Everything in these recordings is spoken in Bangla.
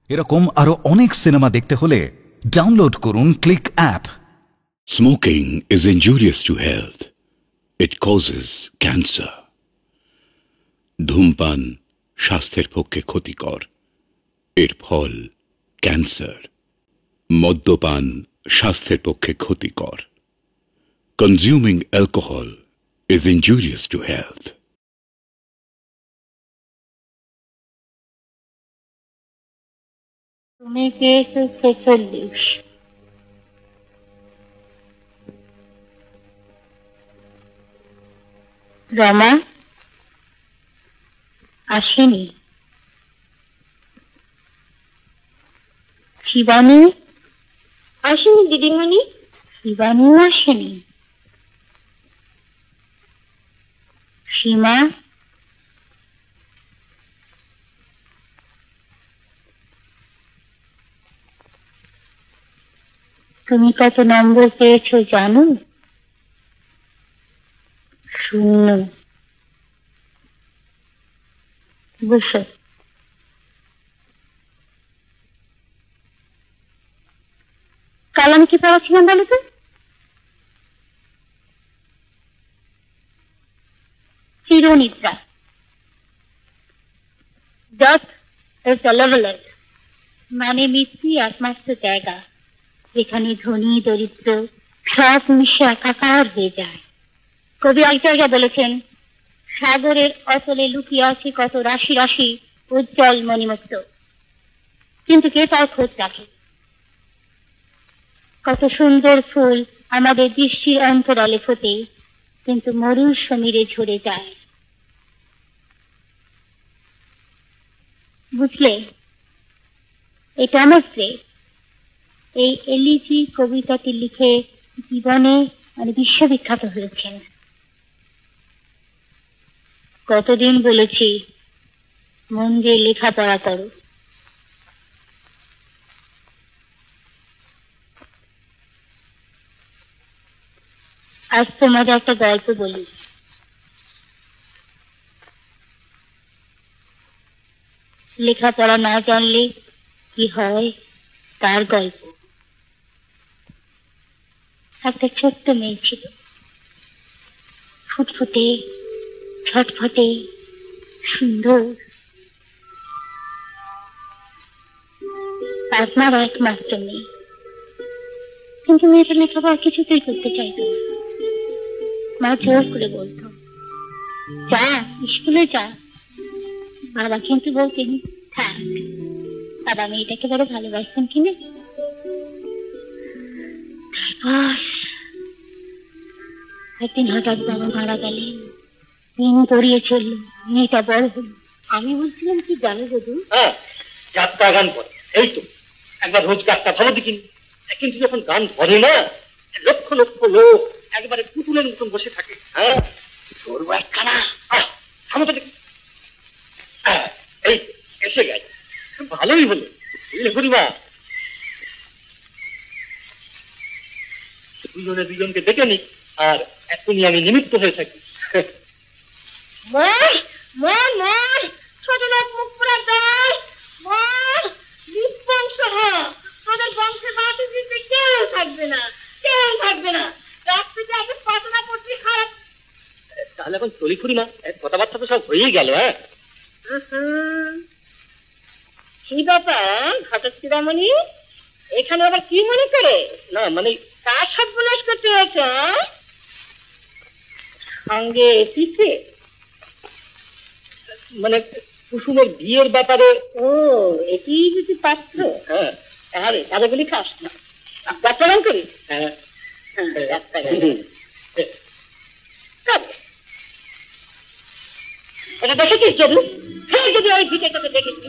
এরকম আরো অনেক সিনেমা দেখতে হলে ডাউনলোড করুন click app. Smoking is injurious to health. It causes cancer. ধূমপান স্বাস্থ্যের পক্ষে ক্ষতিকর, এর ফল ক্যান্সার। মদ্যপান স্বাস্থ্যের পক্ষে ক্ষতিকর। Consuming alcohol is injurious to health. তুমি পেয়েছো 46। রমা আসেনি, শিবানী আসেনি, দিদিমণি শিবানীও আসেনি, সীমা তুমি কত নম্বর পেয়েছো জানো? 0। বসো। কাল আমি কি পড়াচ্ছিলাম বলো তো? চিরনিদ্রা। ডেথ ইজ দ্য লেভেলার, মানে মৃত্যু একমাত্র জায়গা যেখানে ধনী দরিদ্র সব মিশে একাকার হয়ে যায়। কবি এক জায়গায় বলেছেন, সাগরের অতলে লুকিয়ে আছে কত রাশি রাশি উজ্জ্বল মণিমুক্ত, কিন্তু কে তার খোঁজ রাখে? কত সুন্দর ফুল আমাদের দৃষ্টির অন্তরালে ফোটে, কিন্তু মরুর সমীরে ঝরে যায়। বুঝলে, এটা আমার প্রেম। এই এলিজি কবিতাটি লিখে জীবনে বিশ্ববিখ্যাত হয়েছেন। কতদিন বলেছি মন দিয়ে লেখাপড়া করো। আজ তোমাদের একটা গল্প বলি। লেখাপড়া না জানলে কি হয় তার গল্প। একটা ছোট্ট মেয়ে ছিল, ফুটফুটে ছটফটে সুন্দর। আপনার একমাত্র মেয়ে, কিন্তু মেয়েটা লেখাপড়া কিছুতেই করতে চাইতো না। মা জোর করে বলতো, যা স্কুলে যা। বাবা কিন্তু বলতেন, থাক। বাবা মেয়েটাকে বড় ভালোবাসতেন কিনে। একদিন হঠাৎ বাবা মারা গেলেন, দিন গড়িয়ে চলল, মেয়েটা বড় হল। আমি বলছিলাম কি জানো দাদু? যাত্রা গান করে, এই তো একবার রোজ যাত্রা ভালো দেখিনি, কিন্তু যখন গান ধরে না, লক্ষ লক্ষ লোক একবারে পুতুলের মতন বসে থাকে। হ্যাঁ, ধরবো একখানা। থামো তো দেখি। এই এসে গেল, ভালোই হলো বুঝলে বুড়িমা। দুজনে দুজনকে দেখে নি, আর এখনই আমি নিমিত্ত হয়ে থাকি। ছোট লোক মুখ পুরা দেয়, বংশ তোদের বংশের বাতি দিতে কেউ থাকবে না, কেউ থাকবে না। রাত্রিতে আগে পাতনা পড়তে খারাপ। তাহলে এখন চলি খুড়িমা, কথাবার্তা তো সব হয়েই গেল। হ্যাঁ, সেই ব্যাপার ঘটশ্রীরামণি এখানে আবার কি মনে করে? না মানে কার সর্বনাশ করতে হয়েছে? সঙ্গে এসেছে মানে কুসুমের বিয়ের ব্যাপারে। ও, এটি যদি পাত্র। হ্যাঁ, আরে তাহলে বলি খাস না, ডাক্তার করি। হ্যাঁ, এটা দেখেছিস যদু? যদি ওই ভিটেটাকে দেখেছি,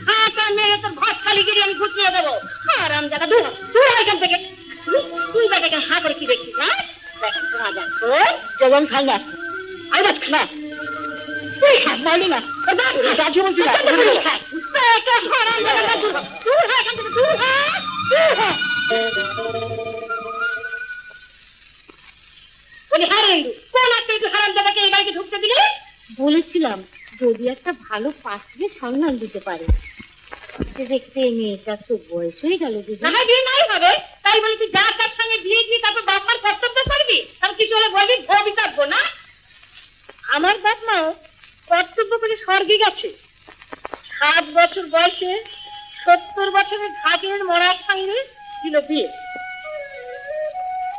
ঢাকা মেয়ে তোর ঘর খালি গিয়ে আমি ঘুরতে দেবো। আরাম জায়গা দূর তুই এখান থেকে। তুই বেটাকে হা করে কি দেখছিস? হ্যাঁ, যেমন খাই না আর না, তুই সামলালি না রাজু বলছি না। বলেছিলাম যদি একটা ভালো পাত্রের সন্ধান দিতে পারে। দেখতে দেখতে মেয়েটার তো বয়স হয়ে গেল দিদি। আমার বিয়ে নাই হবে, তাই বলে তুই যা তার সঙ্গে বিয়ে দিয়ে তারপর বাপমার কর্তব্য করবি, তার কিছু হলে বলবি ভবি থাকবো না। আমার বাপ মাও কর্তব্য করে স্বর্গে গেছে। 7 বছর বয়সে 70 বছরের ঘাটের মরার সঙ্গে ছিল বিয়ে।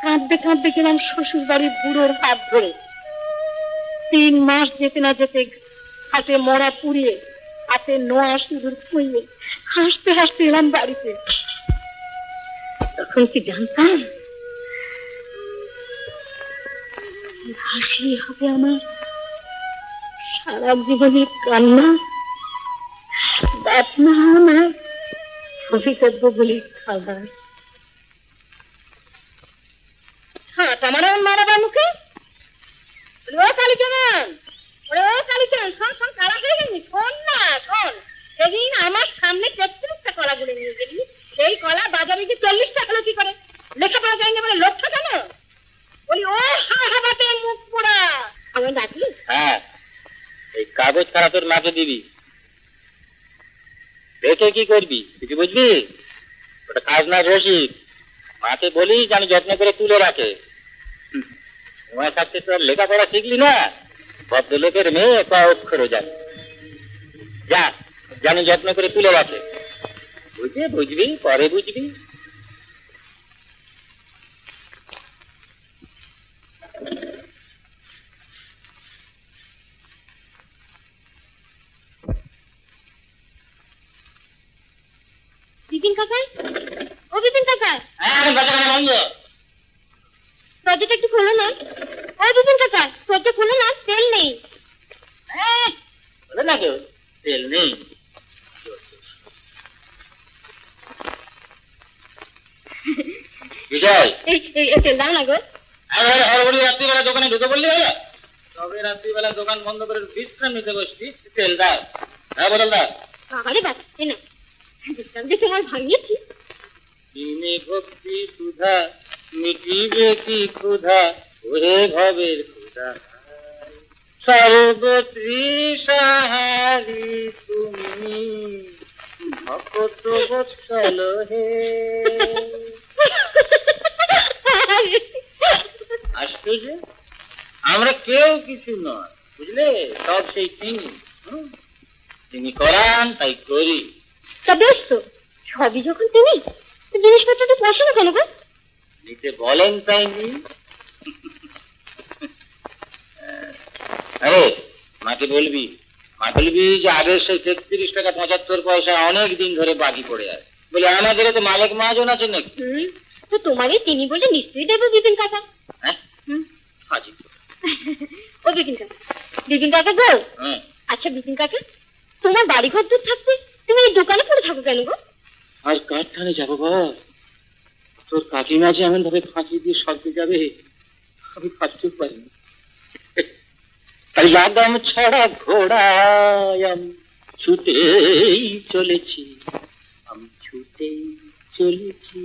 কাঁদতে কাঁদতে গেলাম শ্বশুর বাড়ির বুড়োর হাত ধরে। 3 মাস যেতে না যেতে হাতে মরা পুড়িয়ে হাতে নোয়া সিঁদুর খুঁয়ে হাসতে হাসতে এলাম বাড়িতে। তখন কি জানতাম হাসি হবে আমার সারা জীবনের কান্না, বাপ মা আমার ভবিষ্যৎ বলে খাবার। হ্যাঁ আমার মারাবার মুখে ও কালীচরণ, ও কালীচরণ, শোন শোন, কারা হয়ে গেলি, শোন না শোন। সেদিন আমার সামনে 33টা কলা গুলে নিয়ে গেলি, সেই কলা বাজারে গিয়ে 40 টাকা হলো কি করে? লেখাপড়া যায়নি বলে লক্ষ্য কেন? বলি ও হাতে মুখ পোড়া আমার ডাকলি। হ্যাঁ, এই কাগজ ছাড়া তোর মাকে দিবি, দেখে কি করবি কিছু বুঝবি? ওটা খাজনার রসিদ, মাকে বলি জানি যত্ন করে তুলে রাখে। তোমার কাছে তো লেখাপড়া শিখলি না, ভদ্রলোকের মেয়ে ক অক্ষরও জানে। যা জানি যত্ন করে তুলে রাখে, বুঝবি পরে বুঝবি। বিপিন কাকা, ও বিপিন কাকা, দরজাটা একটু খোলো না। ও বিপিন কাকা, দরজা খোলো না, তেল নেই। বলে না কেউ তেল নেই। বিজয়, তেল দাও না গো। হরবড়ি রাত্রিবেলা দোকানে ঢুকে পড়লি হলো? তবে রাত্রিবেলা দোকান বন্ধ করে বিশ্রাম নিতে বসবি, তেল দাও। হ্যাঁ বদল দাও। বাবারে বাবা, না বিশ্রাম দেখে আমার ভাঙিয়েছি। তিনি ভক্তি সুধা মিটিবে কি ক্ষুধা, ওরে ভবের ক্ষুধা, সর্বত্রিসাহারি তুমি ভকত বৎসল হে। আশ্চর্য, আমরা কেউ কিছু নয় বুঝলে, সব সেই তিনি করান তাই করি। তা বেশ তো, সবই যখন তিনি, জিনিসপত্র তো পয়সা না কেন গো? নিতে বলেন তাই নি। আরে মাকে বলবি যে আগের সেই 33 টাকা 75 পয়সা অনেক দিন ধরে বাকি পড়ে আছে, বলে আমাদের তো মালিক মহাজন আছে নাকি। তো তোমারই তিনি বলে নিশ্চয়ই দেবো বিপিন কাকা। হ্যাঁ হাজি। ও বিপিন কাকা, বিপিন কাকা গো। আচ্ছা বিপিন কাকা, তোমার বাড়ি ঘর দূর থাকতে তুমি এই দোকানে পড়ে থাকো কেন গো? আর কারখানে যাবো গো, তোর কাকিমা যে এমন ভাবে ফাঁকি দিয়ে স্বর্গে যাবে আমি ভাবতেও পারিনি। তাই লাগাম ছাড়া ঘোড়ায় আমি ছুটেই চলেছি, আমি ছুটেই চলেছি।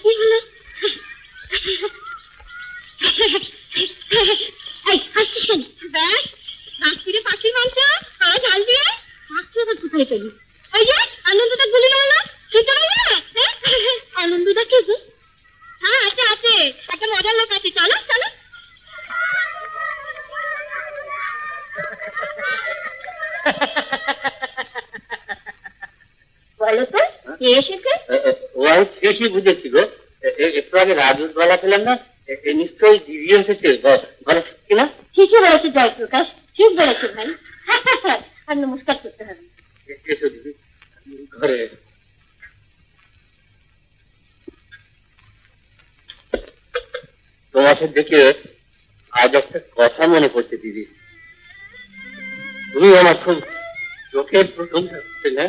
কি হলো? পাখির মাংস ঝাল দিয়ে পাখি আবার কোথায় পেলি? ওই যে আনন্দটা গুলি না, সেটা হলো না। আনন্দটা কে গো? হ্যাঁ আছে আছে, একটা মজার লোক আছে, চলো চলো। বলো তো কে এসেছে? ও আমি ঠিকই বুঝেছি গো, একটু আগে রাজুর গলা পেলাম না, নিশ্চয়ই দিদি এসেছে গলা কিনা। ঠিকই বলেছে জয়প্রকাশ, ঠিক বলেছে ভাই। আর নমস্কার করতে হবে। এসো দিদি ঘরে। তোমাকে দেখে আজ একটা কথা মনে পড়ছে দিদি, তুমি আমার খুব চোখের প্রথম থাকছে না,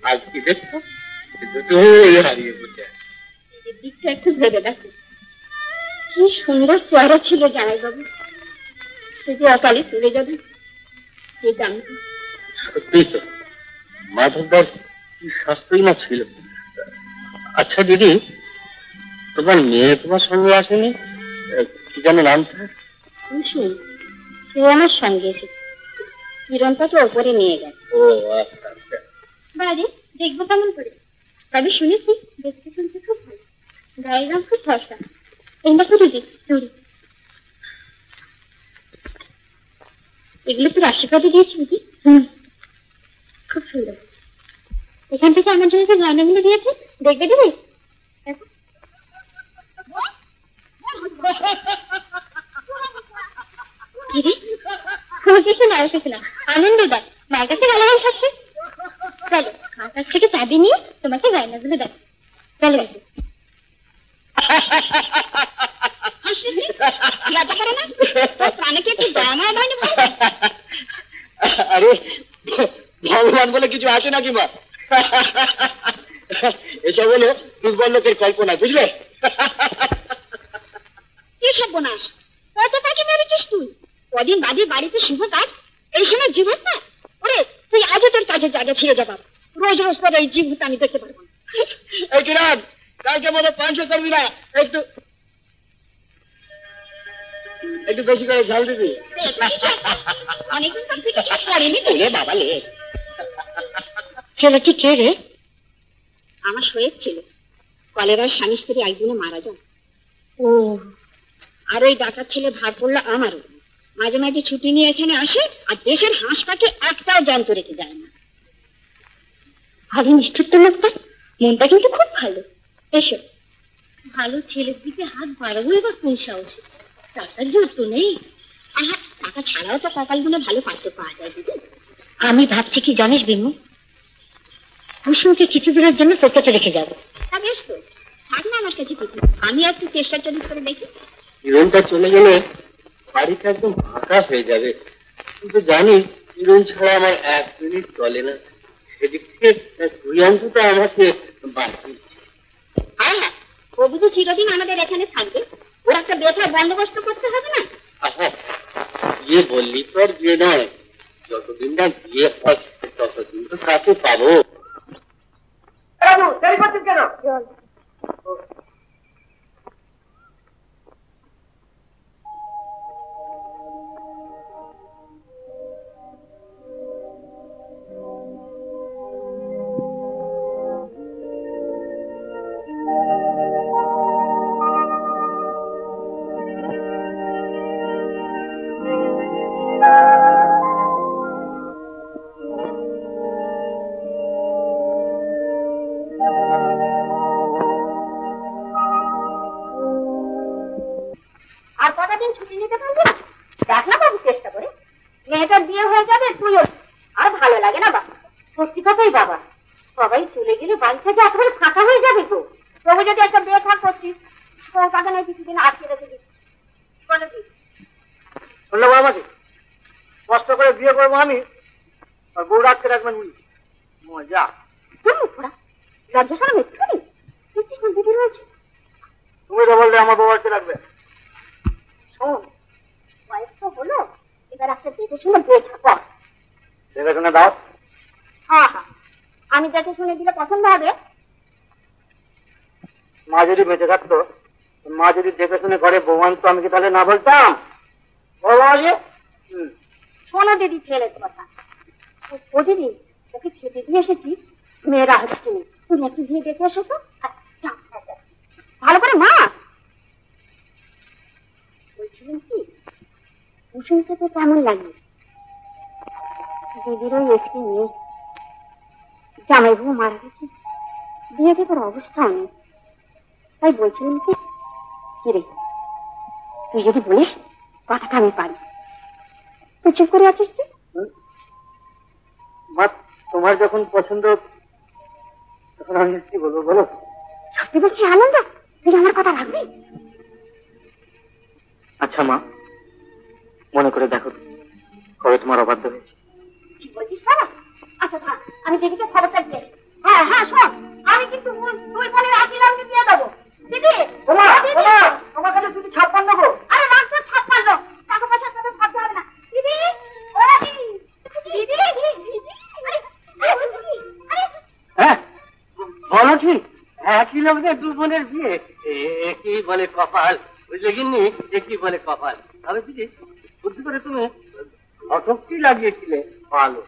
আজ কি দেখছো দুটো হারিয়ে বসে। দিকটা একটু ভেবে দেখো, কি সুন্দর চেহারা ছিল জামাই বাবু, সে যে অকালে চলে যাবে সে জানতো। সত্যি তো, মাধবদার কি শাস্ত্রই না ছিল। আচ্ছা দিদি, তোমার মেয়ে তোমার সঙ্গে আসেনি? কি জানো নামটা? কুসুম, সে আমার সঙ্গে এসেছে। কিরণটাকে ওপরে নিয়ে গেছে। ও আচ্ছা আচ্ছা। বাইরে দেখবো কেমন করে, তবে শুনেছি দেখতে শুনতে খুব ভালো, গায়ের রং খুব ফর্সা। এই দেখো দিদি চুড়ি, এগুলো তো রাষ্ট্রপতি দিয়েছি দিদি। খুব সুন্দর। এখান থেকে আমার জন্য যে গয়নাগুলো দিয়েছে দেখবে দিদি। দেখো। দিদি আমার কিছু না এসেছে না, আনন্দ দেয়, মায়ের কাছে গালাগাল খাচ্ছে। চলো মার কাছ থেকে চাবি নিয়ে তোমাকে গয়নাগুলো দেয়। চলো দিদি। লজ্জা করে না? তোর প্রাণে কি একটু দয়া মায়া দেয়নি ভাই? আরে ভগবান বলে কিছু আছে নাকি মা? এসব হলো দুর্বল লোকের কল্পনা, বুঝলে? কি সর্বনাশ, কত পাখি মেরেছিস তুই? কদিন বাদে বাড়িতে শুভ কাজ, এই সময় জীবন না? ওরে তুই আজও তোর কাজের জায়গায় ফিরে যাবা। রোজ রোজ তোর এই জীব আমি দেখতে পারবো না। এই কিরাম, কালকে মতো 500 করবি না, একটু একটু বেশি করে ঝাল দিবি। অনেকদিন তো কিছু করেনি তো। ওরে বাবা লে, ছেলেটি কে রে? আমার শোয়ের ছিল, কলেরার স্বামী স্ত্রী একদিনে মারা যান। ও, আর ওই ডাকাত ছেলে ভাগ পড়লো আমারও। মাঝে মাঝে ছুটি নিয়ে এখানে আসে, আর দেশের হাঁস পাখি একটাও জন্ত রেখে যায় না। ভালো নিষ্ঠুর তো লোকটা, মনটা কিন্তু খুব ভালো। এসো, ভালো ছেলের দিকে হাত বাড়াবো এবার কোন সাহসে? টাকার জোর তো নেই। আহা, টাকা ছাড়াও তো কপালগুলো ভালো পাতে পাওয়া যায় দিদি। আমি ভাবছি কি জানিস বিমু, কুসুমকে কিছুদিনের জন্য তোকে রেখে যাবো। তা বেশ তো, থাক না আমার কাছে কিছু, আমি একটু চেষ্টা করে দেখি। কিরণটা চলে গেলে বাড়িটা একদম ফাঁকা হয়ে যাবে। কিন্তু জানি কিরণ ছাড়া আমার 1 মিনিট চলে না। সেদিক থেকে তুই অন্তত আমাকে বাঁচিস। হ্যাঁ হ্যাঁ, ও বুঝি চিরদিন আমাদের এখানে থাকবে? ওর একটা বেথার বন্দোবস্ত করতে হবে না? আহা, বিয়ে বললি তো আর বিয়ে নয়, যতদিন না বিয়ে হয় ততদিন তো তাকে পাবো। দেরি করছিস কেন? আর কটা দিন ছুটি নিতে পারবি না? দেখ না বাবু চেষ্টা করে, মেয়েটার বিয়ে হয়ে যাবে, তুইও। আর ভালো লাগে না বাবা, সত্যি কথাই বাবা, সবাই চলে গেলে বাড়ি থেকে একেবারে ফাঁকা হয়ে যাবে তো। তবে যদি একটা বিয়ে থাক করছিস, তো তাকে নয় কিছুদিন আটকে রেখে দিস। বলে দিস শুনলে বড় মাসি, কষ্ট করে বিয়ে করবো আমি, আর বউ রাখতে রাখবেন উনি। মজা। লজ্জা সরম একটু নেই? তুই কি দিদি রয়েছে? তুমি তো বললে আমার বউ রাখতে রাখবে। শোন, বয়স তো হলো, এবার একটা দেখে শুনে বিয়ে থাক। দেখে শুনে দাও। হ্যাঁ হ্যাঁ, আমি দেখে শুনে দিলে পছন্দ হবে। মা যদি বেঁচে থাকতো, মা যদি দেখে শুনে ঘরে বউ আনতো, আমি কি তাহলে না বলতাম? বলো আগে। শোনো দিদি ছেলের কথা। ও দিদি, ওকে খেতে দিয়ে এসেছি, মেয়েরা হচ্ছে না, তুমি একটু গিয়ে দেখে এসো তো। ভালো করে মা। বলছিলাম কি, কুসুমকে তো কেমন লাগে? দিদির ওই একটি মেয়ে, জামাই বউ মারা গেছে, বিয়ে দেবার অবস্থাও নেই। তাই বলছিলাম কি, কিরে তুই যদি বলিস কথাটা আমি পারি। তুই চুপ করে আছিস তুই? মা, তোমার যখন পছন্দ, তখন আমি কি বলবো বলো? সত্যি বলছি আনন্দ, তুই আমার কথা রাখবি? আচ্ছা মা, মনে করে দেখো কবে তোমার অবাধ্য হয়েছে। কি বলছিস বাবা? আচ্ছা থাক, আমি দিদিকে খবরটা দিয়ে। হ্যাঁ হ্যাঁ শোন, আমি কিন্তু তুই ফোনে রাখিলামকে দিয়ে দেবো। দিদি তোমার কাছে শুধু 56 গো। আরে মাত্র 56, টাকা পয়সার কথা ভাবতে হবে না। দিদি, ও দিদি, দিদি, দিদি, আরে, আরে, দিদি। একই লোকে দু বোনের বিয়ে, একই বলে কপাল, বুঝলে গিন্নি, একই বলে কপাল। তবে দিদি বুদ্ধি করে তুমি ঘটকটি লাগিয়েছিলে ভালো।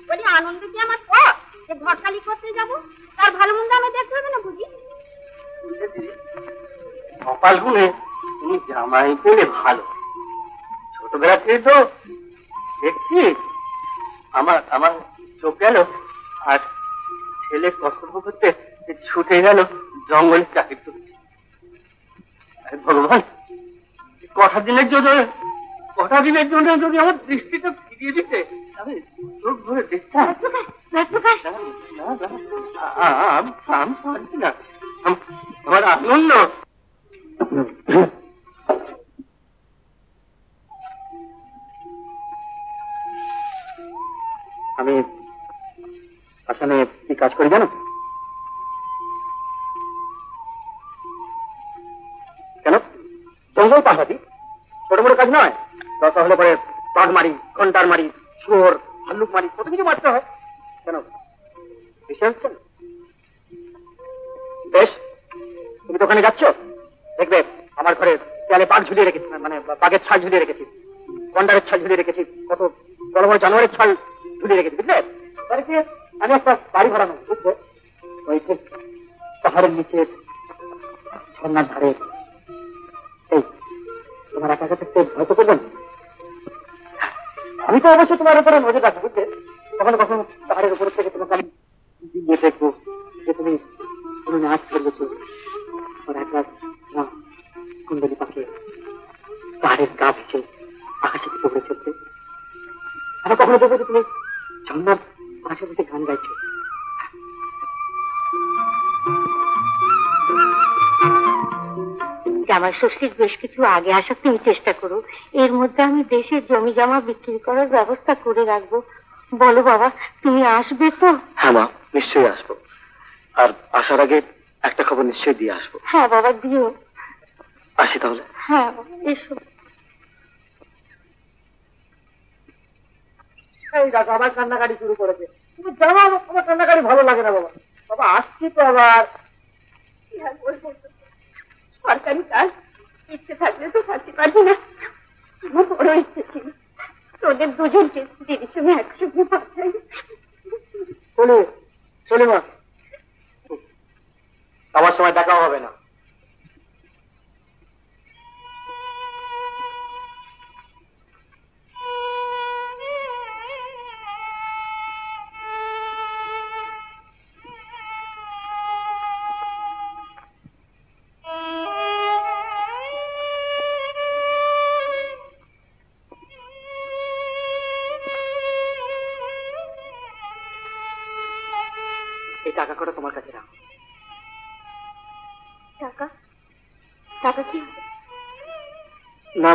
বলি আনন্দ কি আমার পথ যে ঘরকালি করতে যাবো, তার ভালো মন্দ আমি দেখতে হবে না বুঝি? কপাল গুনে তুমি জামাই পেলে ভালো। ছোটবেলা থেকে তো দেখছি আমার আমার চোখ গেল, আর ছেলে কর্তব্য করতে ছুটে গেল জঙ্গলে চাকরি করতে। ভগবান, কটা দিনের জন্য যদি আমার দৃষ্টিটা ফিরিয়ে দিতে, আমি চোখ ধরে দেখতাম। আমি পারছি না, আমার আনন্দ। আমি আসামে কি কাজ করি জানো? কেন? জঙ্গল পাহাড়ি ছোট বড় কাজ নয়। দরকার হলে পরে বাঘ মারি, ঘন্টার মারি, শুয়োর, ভাল্লুক মারি, কত কিছু মারতে হয়। কেন বিষয় হচ্ছে না? বেশ, তুমি তো ওখানে যাচ্ছ, দেখবে আমার ঘরে দেয়ালে বাঘ ঝুলিয়ে রেখেছি, মানে বাঘের ছাল ঝুলিয়ে রেখেছি, গন্ডারের ছাল ঝুলিয়ে রেখেছি, কত বড় বড় জানোয়ারের ছাল ঝুলিয়ে রেখেছি, বুঝলে? তার কি আমি একটা বাড়ি ভাড়ানো, বুঝলে? ওই ঠিক পাহাড়ের নিচে ঝর্ণার ধারে। এই তোমার একা থাকতে ভয় তো করবেন? আমি তো অবশ্যই তোমার উপরে নজর রাখবো, বুঝলে? কখনো কখনো পাহাড়ের উপর থেকে তোমাকে আমি দেখবো যে তুমি কোনো নাচ করবেছো, কুণ্ডলী পাখি পাহাড়ের গা ভেসে আকাশে পড়ে চলছে। আমি কখনো দেখবো যে তুমি ঝর্ণার পাশে বসে গান গাইছো। জামাই ষষ্ঠীর বেশ কিছু আগে আসার তুমি চেষ্টা করো, এর মধ্যে আমি দেশের জমি জমা বিক্রি করার ব্যবস্থা করে রাখবো। বলো বাবা, তুমি আসবে তো? হ্যাঁ মা, নিশ্চয়ই আসবো। আর আসার আগে একটা খবর নিশ্চয়ই দিয়ে আসবো। হ্যাঁ বাবা, দিও। আসি তাহলে। হ্যাঁ এসো। এই দেখো আবার কান্নাকাটি শুরু করেছে। তুমি জানো আমার কান্নাকাটি ভালো লাগে না বাবা। বাবা আসছি তো আবার। সরকারি কাজ ইচ্ছে থাকলে তো থাকতে পারবি না, আমার বড় ইচ্ছে ছিল তোদের দুজনকে দিদির সঙ্গে একসঙ্গে পাঠাই। চলি মা, আমার সময় দেখাও হবে না। এই টাকা করে তোমার কাছে রাখো। টাকা? টাকা কি না,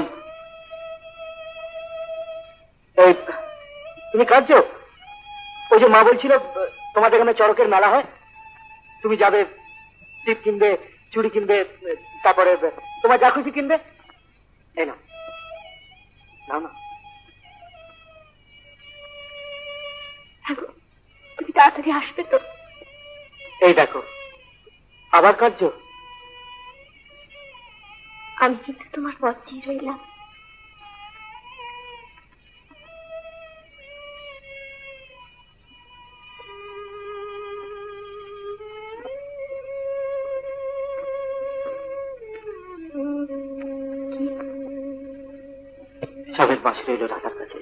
এই তুমি কাঁদছো? ওই যে মা বলছিল তোমাদের এখানে চড়কের মেলা হয়, তুমি যাবে, টিপ কিনবে, চুড়ি কিনবে, তারপরে তোমার যা খুশি কিনবে। এই না, নাও না। তুমি তাড়াতাড়ি আসবে তো? এই দেখো আবার কাঁদছো। আমি কিন্তু তোমার পথ চেয়ে রইলাম। সবের বাস রইল ঢাকার কাছে।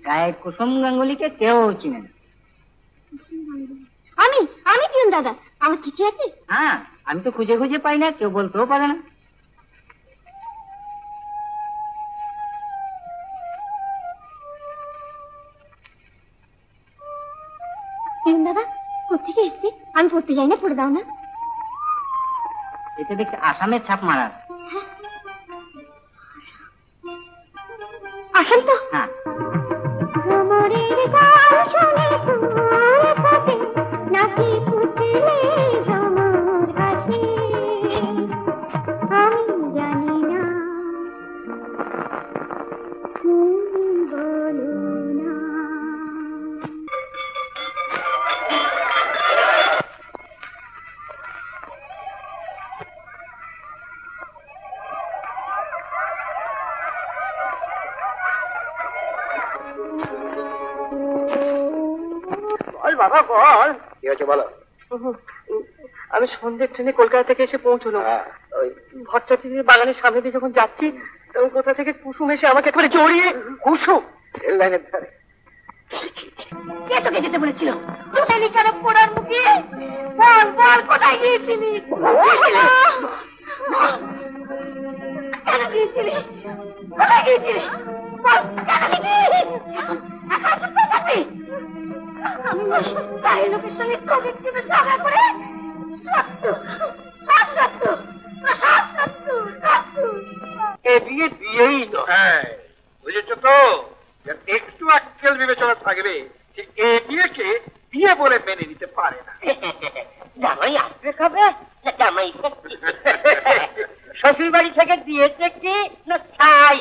গায়ে কুসুম গাঙ্গুলিকে কেউ চিনে না। আমি আমি কি দাদা, আমার চিঠি আছে? হ্যাঁ, আমি তো খুঁজে খুঁজে পাই না, কেউ বলতেও পারে না। দাদা কোথেকে এসছি? আমি পড়তে যাই না, পড়ে দাও না। এতে দেখি আসামের ছাপ মারা আছে। আসাম তো? হ্যাঁ। বল কি হয়েছে বলো। আমি সন্ধ্যের ট্রেনে কলকাতা থেকে এসে পৌঁছলো। ওই ভট্টাচার্যের বাগানের সামনে দিয়ে যখন যাচ্ছি তখন কোথা থেকে কুসুম এসে আমাকে একেবারে জড়িয়ে। কুসুম রেল লাইনের ধারে কে তোকে যেতে বলেছিল? তুমি কেন পোড়ার মুখে বল বল কোথায় গিয়েছিলি? কেন গিয়েছিলি? কোথায় গিয়েছিলি? আমি গায়ের লোকের সঙ্গে কবির থেকে ঝগড়া করে এ বিয়ে দিয়েই নয়, বুঝেছো তো? একটু আক্কেল বিবেচনা থাকবে যে এ বিয়েকে বিয়ে বলে মেনে নিতে পারে না। জামাই আসবে কবে? জামাই শ্বশুর বাড়ি থেকে দিয়েছে কি না ছাই?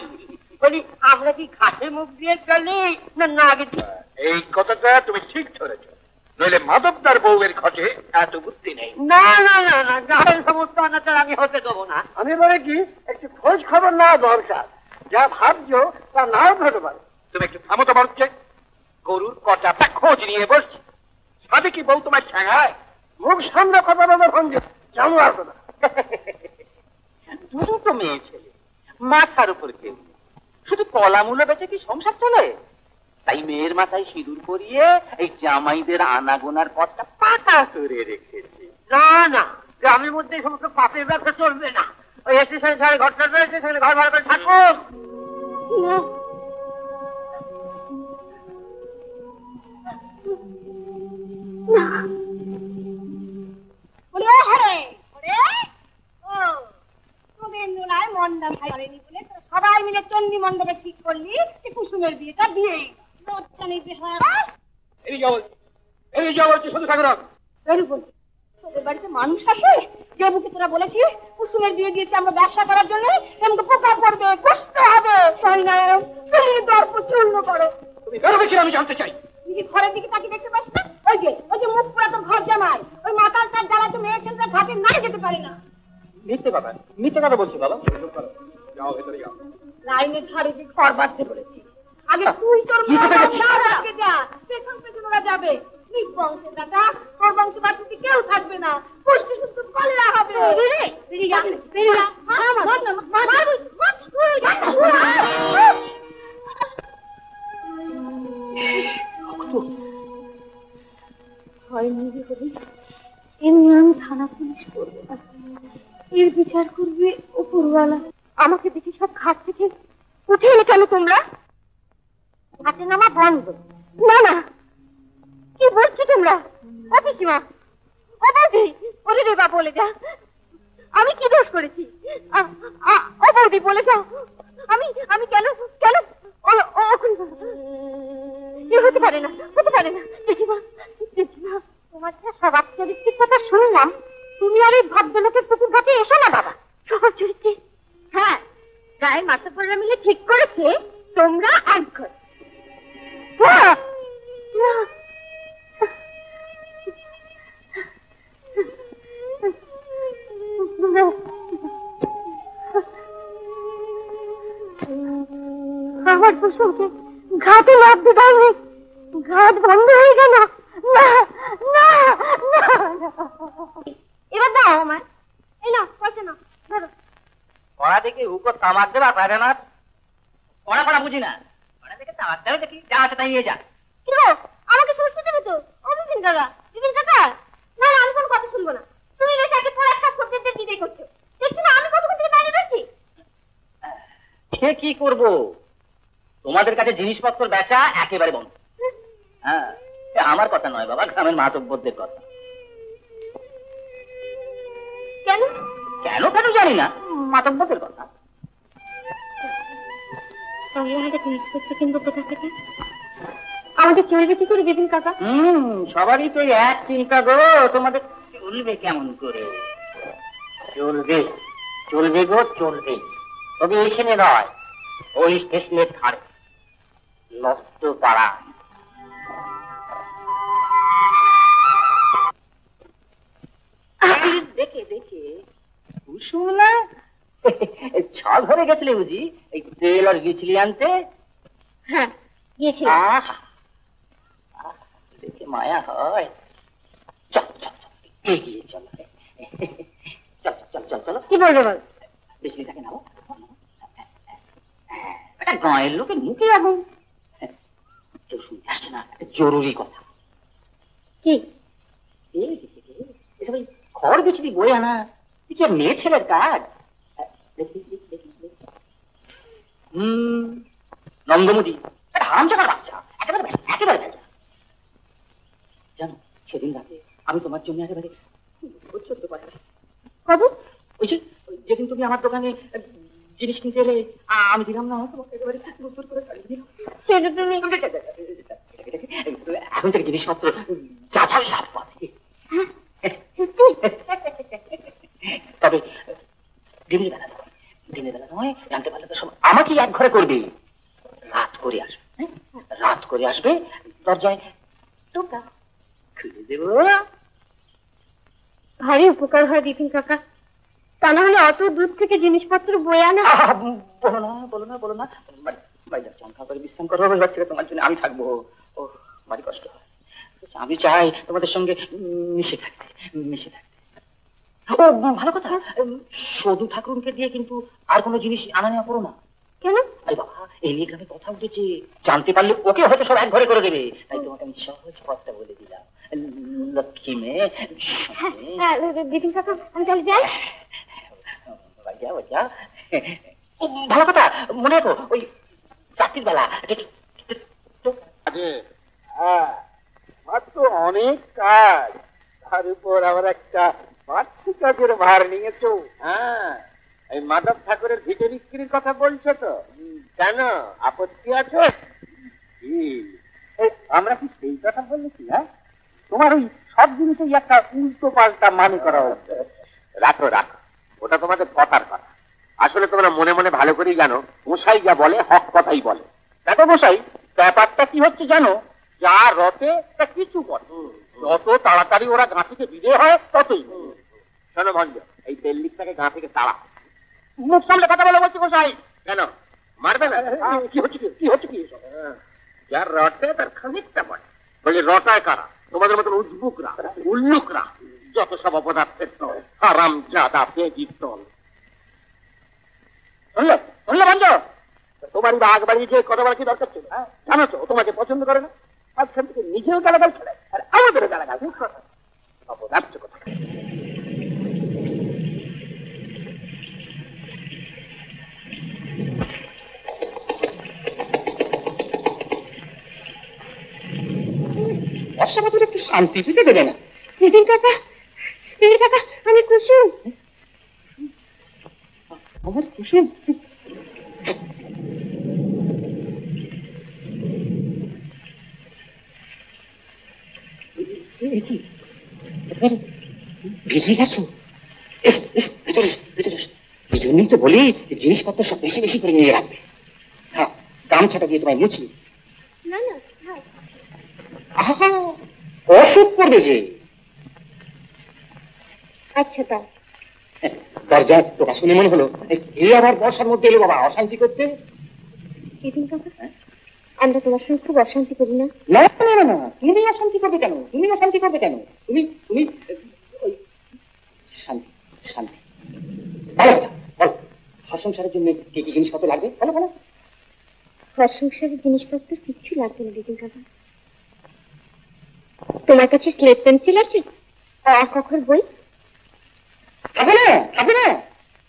বলি আমরা কি ঘাসে মুখ দিয়ে চলি না নাগে? এই কথাটা তুমি ঠিক ধরেছ, নইলে মাধবদার বউয়ের খোঁজে এত বুদ্ধি নেই। না না না না, গায়ের সমস্ত অনাচার আমি হতে দেবো না। আমি বলে কি একটু খোঁজ খবর নেওয়া দরকার। যা ভাবছো তা নাও হতে পারে। তুমি একটু থামো তো বলছে, গরুর কটাটা খোঁজ নিয়ে বসছি। সাথে কি বউ তোমার ঠেঙায়? মুখ সামনে কথা বলবে ভঙ্গে জানো আর কথা। দুটো তো মেয়ে ছেলে, মাথার উপর কেউ নেই। শুধু কলা মূলো বেঁচে কি সংসার চলে? তাই মেয়ের মাথায় সিঁদুর পরিয়ে এই জামাইদের আনাগোনার পথটা পাকা করে রেখেছি। না না, গ্রামের মধ্যে এই সমস্ত পাপের ব্যবসা চলবে না। ওই স্টেশন ছাড়ে ঘর চলবে, স্টেশনে ঘর ভাড়া করে থাকো। সবাই মিলে চন্ডী মণ্ডপে ঠিক করলি যে কুসুমের বিয়েটা দিয়েই এই যাও বলছি, শুধু থাকো না। তোদের বাড়িতে মানুষ আছে যে বুকে তোরা বলেছিস কুসুমের বিয়ে দিয়েছে আমরা ব্যবসা করার জন্য, এমনি পোকা করবে, কষ্ট হবে। সরিনারায়ণ তুমি দর্প চূর্ণ করো। তুমি বেরোবে কি আমি জানতে চাই। নিজে ঘরের দিকে তাকিয়ে দেখতে পাস না? ওই যে মুখ পোড়া তোর ঘর জামাই, ওই মাতাল তার জ্বালাতে মেয়ে ছেলেরা ঘাটে নাই যেতে পারে না। মিথ্যে কথা বলছি বাবা। যাও ভেতরে যাও। লাইনের ধারে যে ঘর বাঁধতে বলেছি, আগে তুই তোর আগে যা, পেছন পেছন ওরা যাবে। নিজ বংশে দাদা, তোর বংশ বাড়িতে কেউ থাকবে না, পুষ্টি সুস্থ কলেরা হবে। এমনি আমি থানা পুলিশ করবো না, এর বিচার করবে উপরওয়ালা। আমাকে দেখে সব ঘাট থেকে উঠে এলে কেন তোমরা? ঘাটে নামা বন্ধ। না না, কি বলছো তোমরা? ও পিসিমা, ও বৌদি, বলে রে বা বলে যা, আমি কি দোষ করেছি? ও বৌদি বলে যাও, আমি কেন কেন হতে পারে না, হতে পারে না। পিসিমা, পিসিমা, তোমার যা স্বভাব চরিত্রের কথা শুনলাম, তুমি আর এই ভদ্রলোকের পুকুর ঘাটে এসো না বাবা। স্বভাব চরিত্রে? হ্যাঁ, গায়ের মাথাপড়া মিলে ঠিক করেছে তোমরা এক ঘর। আমার কুসুমকে ঘাটে লাভ দেয়নি, ঘাট বন্ধ হয়ে গেল। না না না, এবার দাও আমার, এই না পয়সা না, ধরো। পড়া দেখে উপর তামাক দেবা পারে না। পড়া পড়া বুঝি না, পড়া দেখে তামাক দেবে দেখি, যা আছে তাই নিয়ে যা। কি গো, আমাকে শুনতে দেবে তো? ও বিপিন কাকা, বিপিন কাকা, না না, আমি কোনো কথা শুনবো না। তুমি বেশ আগে পড়ার সব খদ্দেরদের দিতে করছো, দেখছি না আমি কতক্ষণ থেকে বাইরে রয়েছি। সে কি করবো, তোমাদের কাছে জিনিসপত্র বেচা একেবারে বন্ধ। হ্যাঁ, আমার কথা নয় বাবা, গ্রামের মাতব্বরদের কথা। কেন কেন কেন জানি না, মাতব্বরদের কথা। জিনিসপত্র কিনবো কোথা থেকে? আমাদের চলবে কি করে বিপিন কাকা? সবারই তো এক চিন্তা গো, তোমাদের চলবে কেমন করে? চলবে চলবে গো, চলবে, তবে এখানে নয়, ওই স্টেশনের ধারে নষ্ট পাড়া। দেখে দেখে কুসুম না ছ ধরে গেছিলে বুঝি, এই তেল আর গেছিলি আনতে? হ্যাঁ গিয়েছিলাম। দেখে মায়া হয়, এগিয়ে চলো। চল চল চল চলো। কি বলবে বল? বেশি থাকে নাও। একটা গাঁয়ের লোকের মুখে আগুন। কেউ শুনতে আসছে না, একটা জরুরি কথা। কি? এসব খড় বেশি বই আনা কি আর মেয়ে ছেলের কাজ? নন্দমতি হামজাকার বাচ্চা, একেবারে একেবারে জানো, সেদিন রাতে আমি তোমার জন্য একেবারে ছোট্ট কথা কবে? ওই যেদিন তুমি আমার দোকানে জিনিস কিনতে এলে, আমি দিলাম না তোমাকে একেবারে নতুন করে শাড়ি দিলাম। সেটা তুমি এখন থেকে জিনিসপত্র যাচাই লাভ পাবে। তবে দিনের বেলা নয়, জানতে পারলে তো সব আমাকেই এক ঘরে করবে। রাত করে আসবে, রাত করে আসবে, দরজায় টোকা খুলে দেব। ভারী উপকার হয় বিপিন কাকা, তা না হলে অত দূর থেকে জিনিসপত্র বয়ে আনা। বলো না বলো না বলো না, বাড়ি যাচ্ছি, অঙ্কা করে বিশ্রাম করবো, বাচ্চারা তোমার জন্য আমি থাকবো। ও বাড়ি কষ্ট হয়, আমি চাই তোমাদের সঙ্গে মিশে থাকতে, মিশে থাকতে। ও ভালো কথা, সদু ঠাকুরকে দিয়ে কিন্তু আর কোনো জিনিস আনা নেওয়া করো না। কেন? আরে বাবা, এই নিয়ে গ্রামে কথা উঠেছে, জানতে পারলে ওকে হয়তো সব এক ঘরে করে দেবে। তাই তোমাকে আমি সহজ পথটা বলে দিলাম, লক্ষ্মী মেয়ে। বিপিন কাকা, আমি তাহলে যাই। ভালো কথা, মনে রাখো ওই চাকরির বেলা। তো অনেক কাজ, তার উপর আবার একটা বাড়তি কাজের ভার নিয়েছো। হ্যাঁ, এই মাধব ঠাকুরের ভিটে বিক্রির কথা বলছো তো? কেন, আপত্তি আছে? আমরা কি সেই কথা বলেছি? হ্যাঁ, তোমার ওই সব জিনিসেই একটা উল্টো পাল্টা মানে করা হচ্ছে। রাখো রাখো, ওটা তোমাদের কথার কথা। আসলে তোমরা মনে মনে ভালো করেই জানো, মশাই যা বলে হক কথাই বলে। দেখো মশাই, ব্যাপারটা কি হচ্ছে জানো, যা রতে তা কিছু বলে। যত তাড়াতাড়ি ওরা গা থেকে বিদে হয় ততই। শোনো ভঞ্জ, এই দিল্লিটাকে গা থেকে তাড়া। মুখ সামনে কথা বলে বলছি মশাই। কেন মারবে না? কি হচ্ছে কি হচ্ছে কি? যার রটে তার খানিকটা বলে। বলি রটায় কারা? তোমাদের মতন উদ্বুকরা, উল্লুকরা, যত সব অপদার্থের দল, হারাম জাদা বেজির দল। শুনলে শুনলে ভঞ্জ, তোমারই ভাগ বাড়িয়ে যে কথা বলা কি দরকার ছিল? জানো তো, তোমাকে পছন্দ করে না। মাঝখান থেকে নিজেও গালাগাল খেলে আর আমাদেরও গালাগাল। অপদার্থ কথা। বর্ষা বাবুর একটু শান্তি দিতে দেবে না? বিপিন কাকা, বিপিন কাকা, আমি কুসুম। আমার কুসুম? ভিজে গেছো? ভেতরে ভেতরে। এই জন্যই তো বলি জিনিসপত্র সব বেশি বেশি করে নিয়ে রাখবে। হ্যাঁ, গামছাটা দিয়ে তোমায় মুছি। না না, আহা, অসুখ করবে যে। আচ্ছা তাও। দরজায় তোকা শুনে মনে হলো এই আবার বর্ষার মধ্যে এলো বাবা অশান্তি করতে। বিপিন কাকা, আমরা তোমার সঙ্গে খুব অশান্তি করি না? না না না না, তুমি অশান্তি করবে কেন? তুমি অশান্তি করবে কেন? তুমি তুমি ওই শান্তি শান্তি। বলো বলো, ঘর সংসারের জন্য কি কি জিনিসপত্র লাগবে? বলো বলো। ঘর সংসারের জিনিসপত্র কিচ্ছু লাগবে না বিপিন কাকা। তোমার কাছে স্লেট পেন্সিল আছে? অক্ষর বই? থাকবে না, থাকবে না।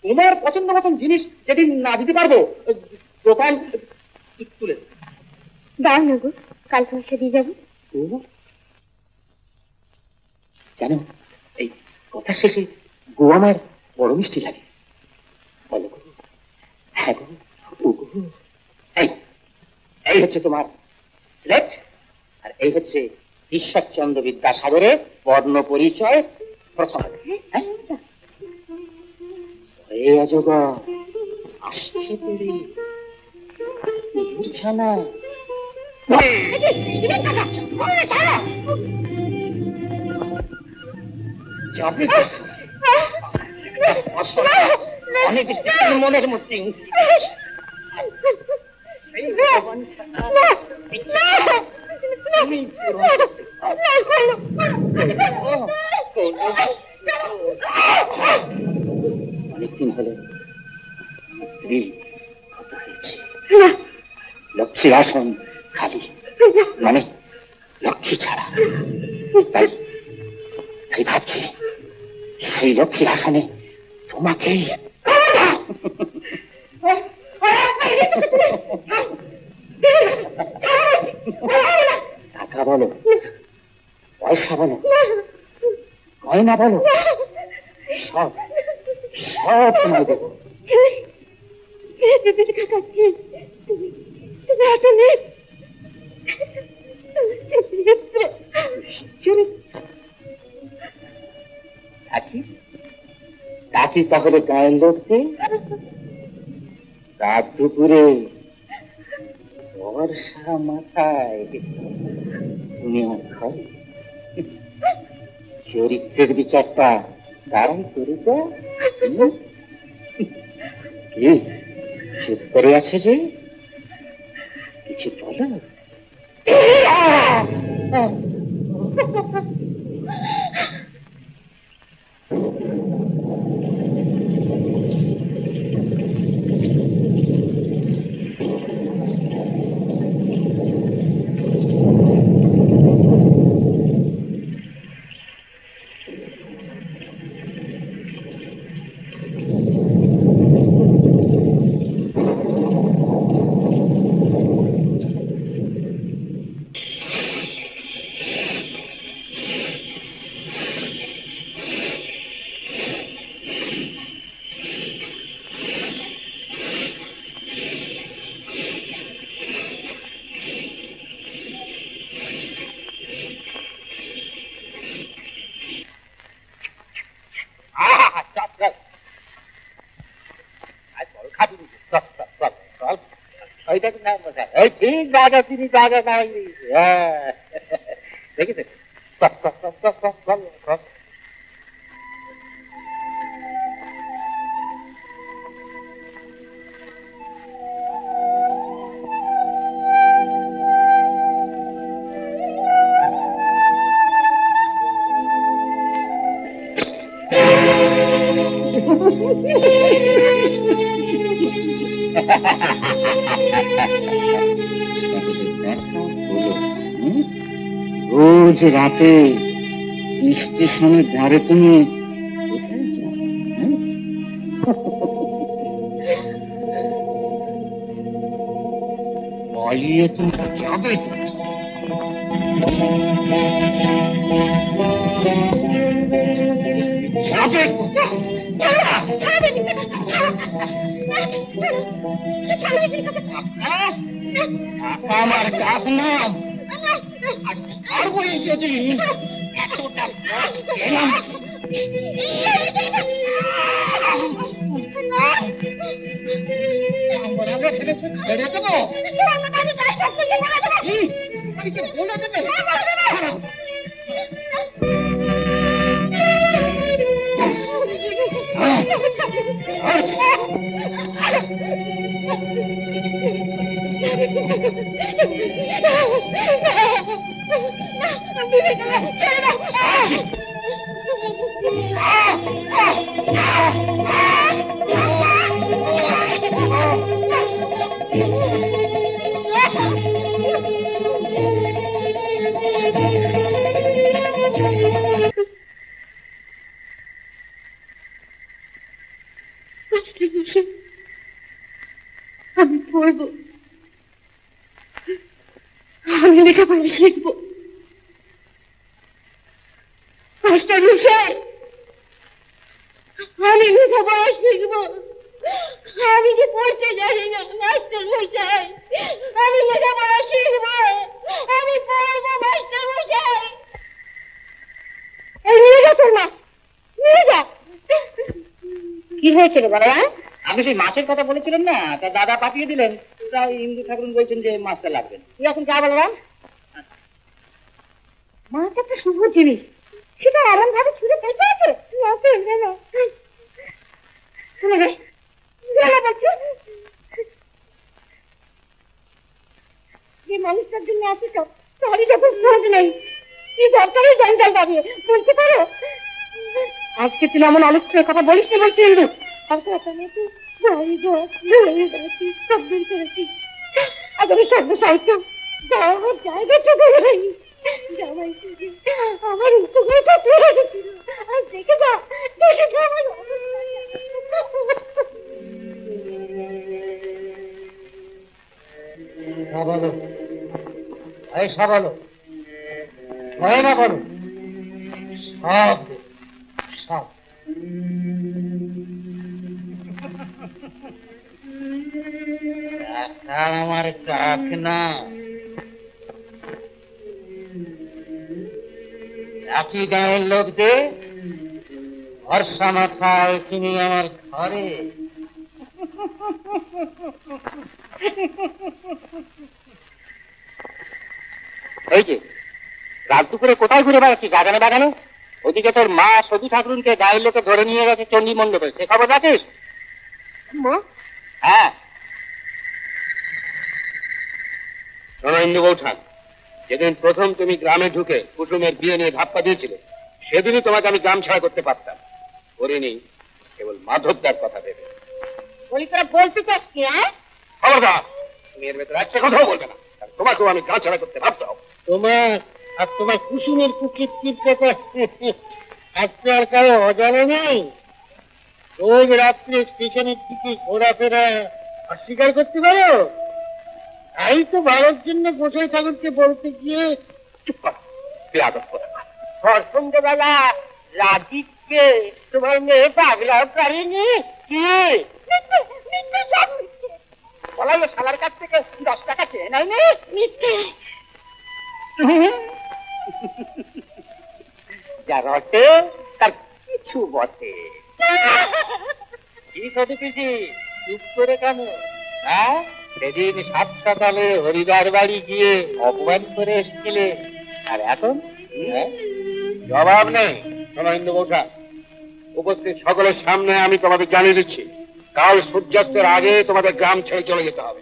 তোমার পছন্দ মতন জিনিস যেদিন না দিতে পারবো, দোকান তুলে দাও না গো, কাল পয়সা দিয়ে যাবো। জানো, এই কথা শেষে গো আমার বড় মিষ্টি লাগে। বলো গো, হ্যাঁ গো, ও গো। এই হচ্ছে তোমার স্লেট, আর এই হচ্ছে ঈশ্বরচন্দ্র বিদ্যাসাগরের বর্ণ পরিচয় প্রথম। এই অজগর আসছে পেরে বুঝছে না। অনেক মনের মধ্যে অনেকদিন হলো স্ত্রী লক্ষ্মীর আসন খালি, মানে লক্ষ্মী ছাড়া। তাই ভাবছি সেই লক্ষ্মীর আসনে তোমাকেই। টাকা বলো, পয়সা বলো, গয়না বলো, সব সব তোমায় দেবো। ডাকি তাহলে গায়ের লোককে রাত দুপুরে বর্ষা মাথায় তুমি আমার ঘরে চরিত্রের বিচারটা তারাই করে তো। কি চুপ করে আছে যে, কিছু বলো। ঠিক জায়গা তিনি জায়গা দেখেছেন। রোজ রাতে স্টেশনের ধারে তুমি কোথায় যাও? পালিয়ে তুমি যাবে? যাবে আমার ডাক নাম ছাড়বো যদি এতটা ছেড়ে দেবো বলে দেবে। আমি পড়বো, আমি লেখাপড়া শিখবো। মাস্টার মশাই, আমি লেখাপড়া শিখবো। আমি যে পড়তে জানি না মাস্টার মশাই, আমি লেখাপড়া শিখবো, আমি পড়বো মাস্টার মশাই। এই নিয়ে যা তোর মা, নিয়ে যা। কি হয়েছিল বলো? আমি সেই মাছের কথা বলেছিলাম না, তা দাদা পাঠিয়ে দিলেন। হিন্দু ঠাকুর বলছেন যে মাছটা লাগবেন। তুই এখন যা বললাম, মাছ একটা শুভ জিনিস, সেটা এমন ভাবে ছুঁড়ে ফেলতে আছে। যে মানুষটার জন্য আসিস তারই যখন খোঁজ নেই, কি দরকারে জঞ্জাল দাঁড়িয়ে বলতে পারো? আজকে তুই এমন অলক্ষণের কথা বলিস নি বলছি ইন্দু। আমার জায়গাটা ধরে নেই, জামাই আমার উপকারটা করে গেছিল। আর দেখে যা, দেখে যা আমার বলো এই বলো, ভয় না করো, সব সব আমার কাক না, একই গাঁয়ের লোকদের ভরসা মাথায় তুমি আমার ঘরে। এই যে রাত দুপুরে কোথায় ঘুরে বেড়াচ্ছিস বাগানে বাগানে? ওদিকে তোর মা সতী ঠাকুরকে গায়ের লোকে ধরে নিয়ে গেছে চণ্ডী মণ্ডপে, সে খবর রাখিস? হ্যাঁ শোনো ইন্দু বৌঠা, যেদিন প্রথম তুমি গ্রামে ঢুকে কুসুমের বিয়ে নিয়ে ধাপ্পা দিয়েছিলে, সেদিনই তোমাকে আমি গ্রাম ছাড়া করতে পারতাম, করিনি কেবল মাধবদার কথা ভেবে। বলি তোরা বলতে চাস কি? হ্যাঁ খবরদার, তুমি এর ভেতরে একটা কথাও বলবে না, তোমাকেও আমি গ্রাম ছাড়া করতে পারতাম। তোমার আর তোমার কুসুমের প্রকৃতির কথা আজকে আর কারো অজানা নেই। রোজ রাত্রে স্টেশনের দিকে ঘোরাফেরা অস্বীকার করতে পারো? তাই তো ভারত জন্য গোসাই ঠাকুরকে বলতে গিয়ে চুপ কর, তুই আদর করে না। সন্ধ্যেবেলা রাজীবকে তোমার মেয়ে পাগলাও করেনি কি? বলাই শালার কাছ থেকে 10 টাকা চেয়ে নেয়নি? যা রটে তার কিছু বটে। কি সতী পিসি চুপ করে কেন? হ্যাঁ, সেদিন 7 সকালে হরিদার বাড়ি গিয়ে অপমান করে এসেছিলে, আর এখন জবাব নেই। শোনো ইন্দু বৌঠা, উপস্থিত সকলের সামনে আমি তোমাদের জানিয়ে দিচ্ছি, কাল সূর্যাস্তের আগে তোমাদের গ্রাম ছেড়ে চলে যেতে হবে।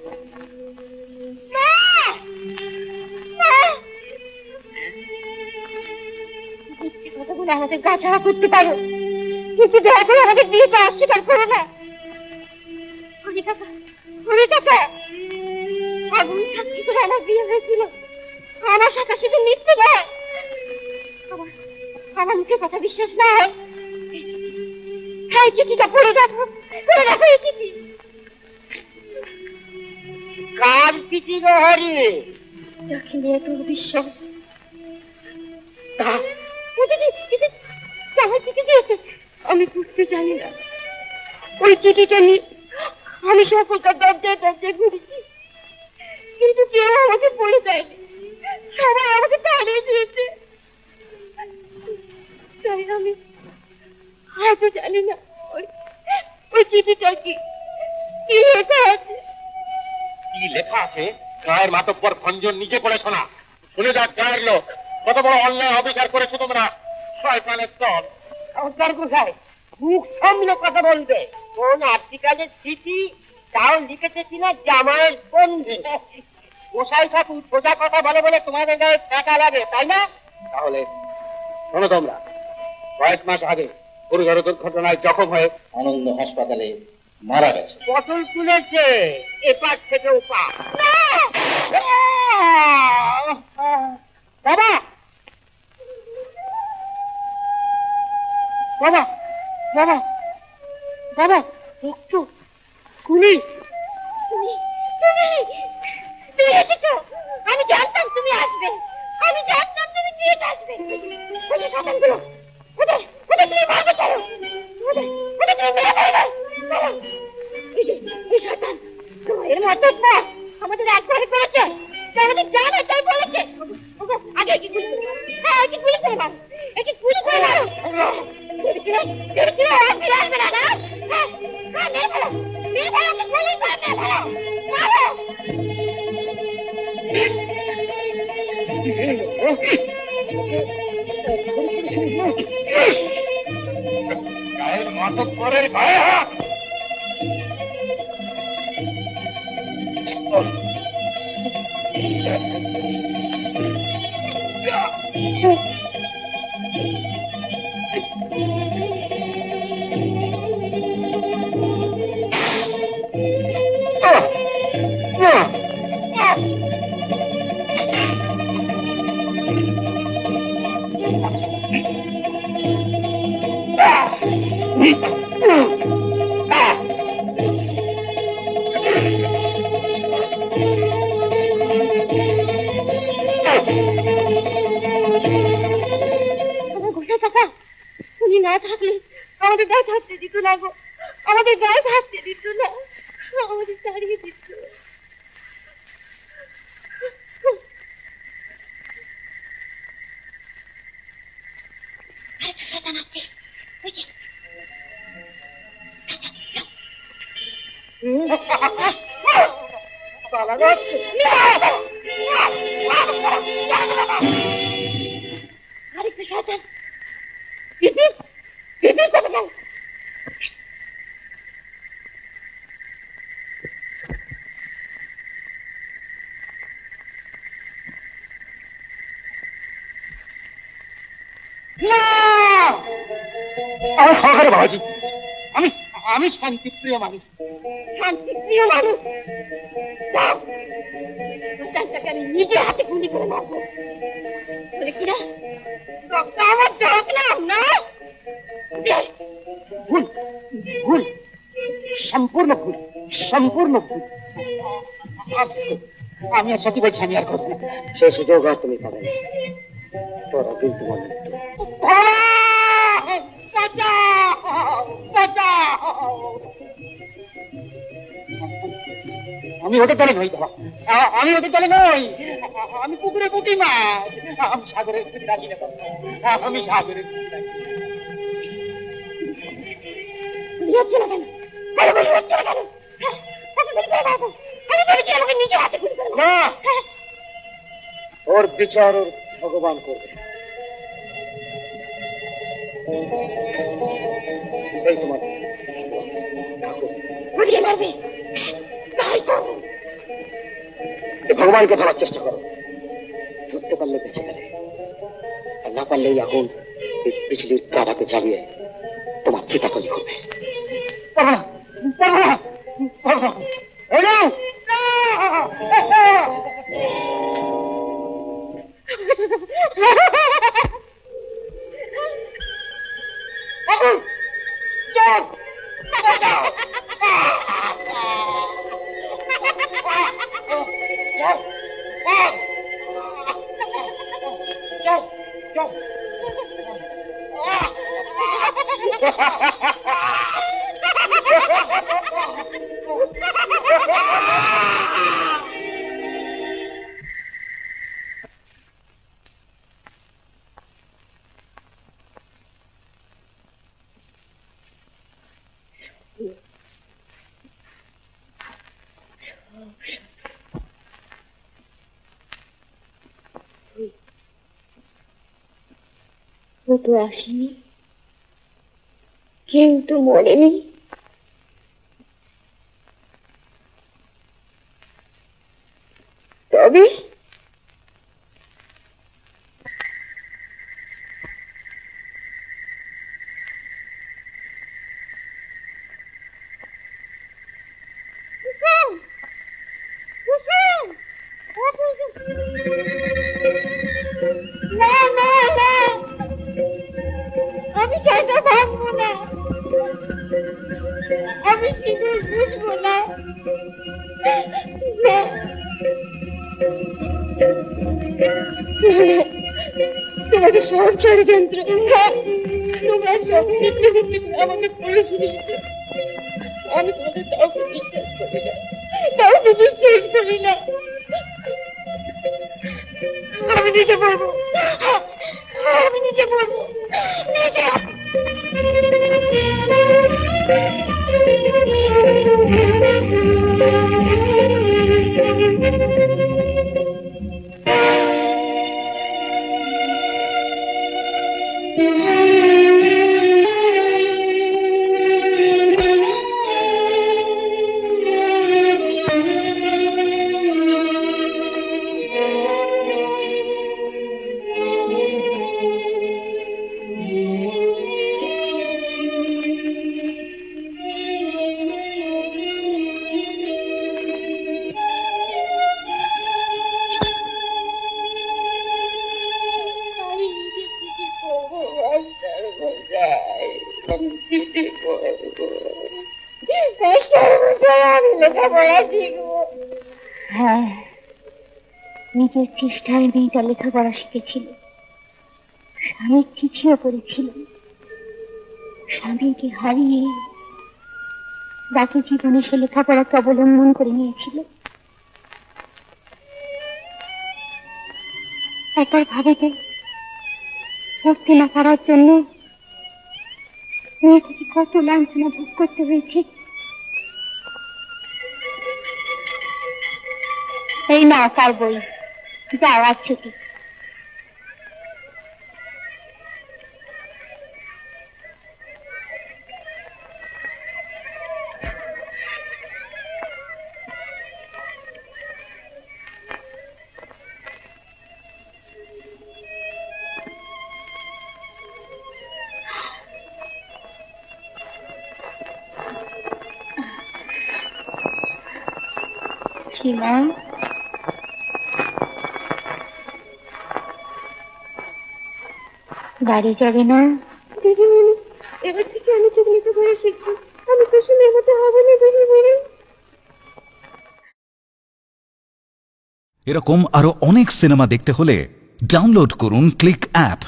কথাগুলো আমাদের গা ছাড়া করতে পারো, কিন্তু দয়া করে আমাদের বিয়েটা অস্বীকার করো না। হরি কাকা, আগুন সাক্ষী করে আমার বিয়ে হয়েছিল, আমার সাথে শুধু মিথ্যে দেয়। আমার মুখে কথা বিশ্বাস না হয়, চিঠিটা পড়ে দেখো এই চিঠি। কার চিঠি গো হরি? যাকে নিয়ে তোর বিশ্বাস আমি বুঝতে জানি না। ওই চিঠিটা নিয়ে আমি সফলতার দরজায় দরজায় ঘুরেছি, কিন্তু কেউ আমাকে বলে দেয়নি, সবাই আমাকে তাড়িয়ে দিয়েছে। তাই আমি হয়তো জানি না ওই চিঠিটা কি লেখা আছে। কি লেখা আছে? গায়ের মাতব্বর খঞ্জন নিজে পড়ে শোনা, শুনে যাক গায়ের লোক কত বড় অন্যায় অবিচার করেছো তোমরা। শয়তানের দল। সংস্কার কোথায়? মুখ সামলে কথা বলবে। কোন আর্টিকালের চিঠি তাও লিখেছে কিনা জামাইয়ের বন্ধু। গোসাই ঠাকুর সোজা কথা বলে বলে তোমাদের গায়ে টাকা লাগে, তাই না? তাহলে শোনো তোমরা, কয়েক মাস আগে পরিবার দুর্ঘটনায় জখম হয়ে আনন্দ হাসপাতালে মারা গেছে। পটল তুলেছে এপার থেকে ওপার। বাবা বাবা বাবা বাবা, ডক্টর কুলি, তুমি এসেছো। আমি জানতাম তুমি আসবে, আমি জানতাম তুমি ঠিক আসবে। ওদের সাধনগুলো ওদের তুমি ভাবে করো, ওদের তুমি মেরে ফেলো। এই সাধন এর মতো না আমাদের একবারে করেছে, আমাদের জানা তাই বলেছে। আগে কি গুলি, হ্যাঁ কি গুলি করে মারো, একে গুলি করে মারো। আসবে না না, হ্যাঁ মেরে ফেলো, মেরে ফেলো, গুলি করে মেরে ফেলো, মারো। গায়ের মাতব্বরের গায়ে হাত। উনি না থাকলে আমাদের গায়ে থাকতে দিত না গো, আমাদের গায়ে থাকতে দিত না, আমাদের তাড়িয়ে দিত। আরেকটা শয়তান আমার সহকারে বাবাজি, আমি আমি শান্তিপ্রিয় মানুষ। শান্তিপ্রিয় মানুষ, আমি নিজে হাতে গুলি করে মারবো বলে কিনা আমার দেখলাম না। ভুল ভুল, সম্পূর্ণ ভুল, সম্পূর্ণ ভুল। আমি আর সত্যি বলছি, আমি আর করবো না। সে সুযোগ আর তুমি পাবে না। তোরা কিন্তু মনে আমি ওদের দলে নই বাবা, আমি ওদের দলে নই। আমি পুকুরে পুঁটি মাছ, আমি সাগরের দিকে রাখি না বাবা, আমি সাগরের দিকে রাখি। না, ওর বিচার ওর ভগবান করবে। এই তোমার ভগবানকে ধরার চেষ্টা করো, ধরতে পারলে বেঁচে গেলে, আর না পারলে এই আগুন এই পৃথিবীর কাঁটাকে জ্বালিয়ে তোমার চিতাতলি করবে। ও তো আসেনি, কেউ তো মরেনি। তবে না না না, আমি কেন ভাববো না, আমি কিছু বুঝবো না। তোমাকে সব ষড়যন্ত্র, তোমরা সব আমাকে পুলিশ দিচ্ছে। আমি তোমাদের কাউকে বিশ্বাস করি না, কাউকে বিশ্বাস করি না। আমি নিজে বলবো, আমি নিজে বলবো, নিজে। লেখাপড়া শিখবো। হ্যাঁ, নিজের চেষ্টায় মেয়েটা লেখাপড়া শিখেছিল। স্বামীর চিঠিও পড়েছিল। স্বামীকে হারিয়ে বাকি জীবনে সে লেখাপড়াকে অবলম্বন করে নিয়েছিল। একবার ভাবেতে পড়তে না পারার জন্য মেয়েটাকে কত লাঞ্ছনা ভোগ করতে হয়েছে। এই না কার বই, যাও আজ ছুটি। সীমা, বাড়ি যাবে না? দিদিমণি, এবার থেকে আমি চোখ লেখাপড়া শিখবো। আমি তো শুনে মতো হবে না দিদিমণি। এরকম আরো অনেক সিনেমা দেখতে হলে ডাউনলোড করুন ক্লিক অ্যাপ।